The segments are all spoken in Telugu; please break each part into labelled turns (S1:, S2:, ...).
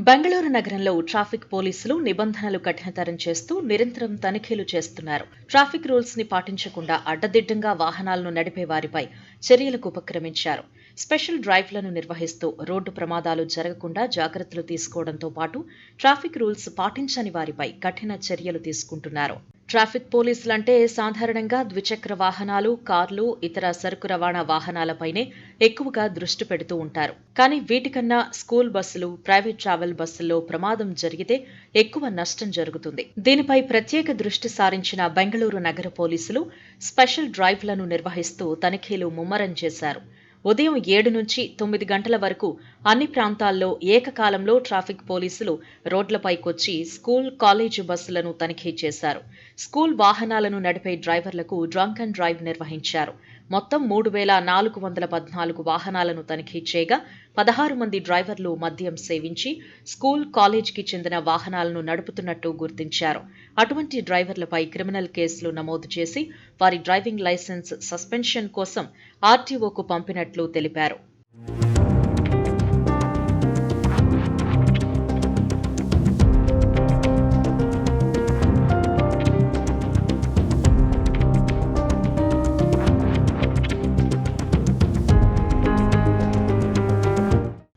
S1: బెంగళూరు నగరంలో ట్రాఫిక్ పోలీసులు నిబంధనలు కఠినతరం చేస్తూ నిరంతరం తనిఖీలు చేస్తున్నారు. ట్రాఫిక్ రూల్స్ ని పాటించకుండా అడ్డదిడ్డంగా వాహనాలను నడిపే వారిపై చర్యలకు ఉపక్రమించారు. స్పెషల్ డ్రైవ్లను నిర్వహిస్తూ రోడ్డు ప్రమాదాలు జరగకుండా జాగ్రత్తలు తీసుకోవడంతో పాటు ట్రాఫిక్ రూల్స్ పాటించని వారిపై కఠిన చర్యలు తీసుకుంటున్నారు. ట్రాఫిక్ పోలీసులంటే సాధారణంగా ద్విచక్ర వాహనాలు, కార్లు, ఇతర సరుకు రవాణా వాహనాలపైనే ఎక్కువగా దృష్టి పెడుతూ ఉంటారు. కానీ వీటికన్నా స్కూల్ బస్సులు, ప్రైవేట్ ట్రావెల్ బస్సుల్లో ప్రమాదం జరిగితే ఎక్కువ నష్టం జరుగుతుంది. దీనిపై ప్రత్యేక దృష్టి సారించిన బెంగళూరు నగర పోలీసులు స్పెషల్ డ్రైవ్లను నిర్వహిస్తూ తనిఖీలు ముమ్మరం చేశారు. ఉదయం 7 నుంచి 9 గంటల వరకు అన్ని ప్రాంతాల్లో ఏకకాలంలో ట్రాఫిక్ పోలీసులు రోడ్లపైకొచ్చి స్కూల్, కాలేజీ బస్సులను తనిఖీ చేశారు. స్కూల్ వాహనాలను నడిపే డ్రైవర్లకు డ్రంక్ అండ్ డ్రైవ్ నిర్వహించారు. మొత్తం 3,414 వాహనాలను తనిఖీ చేయగా 16 మంది డ్రైవర్లు మద్యం సేవించి స్కూల్, కాలేజీకి చెందిన వాహనాలను నడుపుతున్నట్టు గుర్తించారు. అటువంటి డ్రైవర్లపై క్రిమినల్ కేసులు నమోదు చేసి వారి డ్రైవింగ్ లైసెన్స్ సస్పెన్షన్ కోసం ఆర్టీఓకు పంపినట్లు తెలిపారు.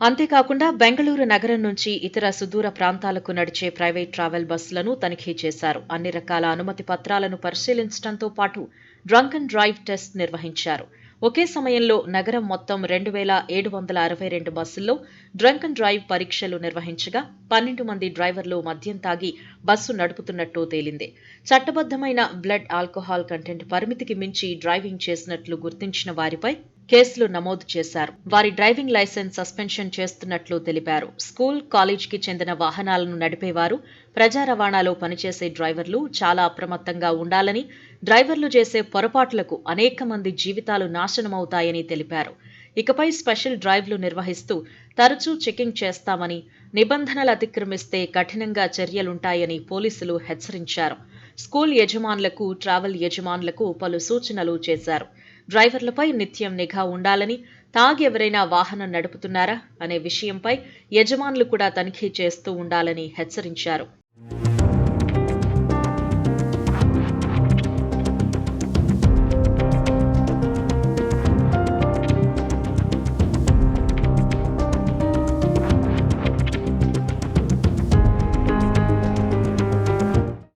S1: అంతేకాకుండా బెంగళూరు నగరం నుంచి ఇతర సుదూర ప్రాంతాలకు నడిచే ప్రైవేట్ ట్రావెల్ బస్సులను తనిఖీ చేశారు. అన్ని రకాల అనుమతి పత్రాలను పరిశీలించడంతో పాటు డ్రంక్ అండ్ డ్రైవ్ టెస్ట్ నిర్వహించారు. ఒకే సమయంలో నగరం మొత్తం 2,762 బస్సుల్లో డ్రంక్ అండ్ డ్రైవ్ పరీక్షలు నిర్వహించగా 12 మంది డ్రైవర్లు మద్యం తాగి బస్సు నడుపుతున్నట్టు తేలింది. చట్టబద్దమైన బ్లడ్ ఆల్కహాల్ కంటెంట్ పరిమితికి మించి డ్రైవింగ్ చేసినట్లు గుర్తించిన వారిపై కేసులు నమోదు చేశారు. వారి డ్రైవింగ్ లైసెన్స్ సస్పెన్షన్ చేస్తున్నట్లు తెలిపారు. స్కూల్, కాలేజీకి చెందిన వాహనాలను నడిపేవారు, ప్రజా రవాణాలో పనిచేసే డ్రైవర్లు చాలా అప్రమత్తంగా ఉండాలని, డ్రైవర్లు చేసే పొరపాట్లకు అనేక మంది జీవితాలు నాశనమవుతాయని తెలిపారు. ఇకపై స్పెషల్ డ్రైవ్లు నిర్వహిస్తూ తరచూ చెకింగ్ చేస్తామని, నిబంధనలు అతిక్రమిస్తే కఠినంగా చర్యలుంటాయని పోలీసులు హెచ్చరించారు. స్కూల్ యజమానులకు, ట్రావెల్ యజమానులకు పలు సూచనలు చేశారు. డ్రైవర్లపై నిత్యం నిఘా ఉండాలని, తాగి ఎవరైనా వాహనం నడుపుతున్నారా అనే విషయంపై యజమానులు కూడా తనిఖీ చేస్తూ ఉండాలని హెచ్చరించారు.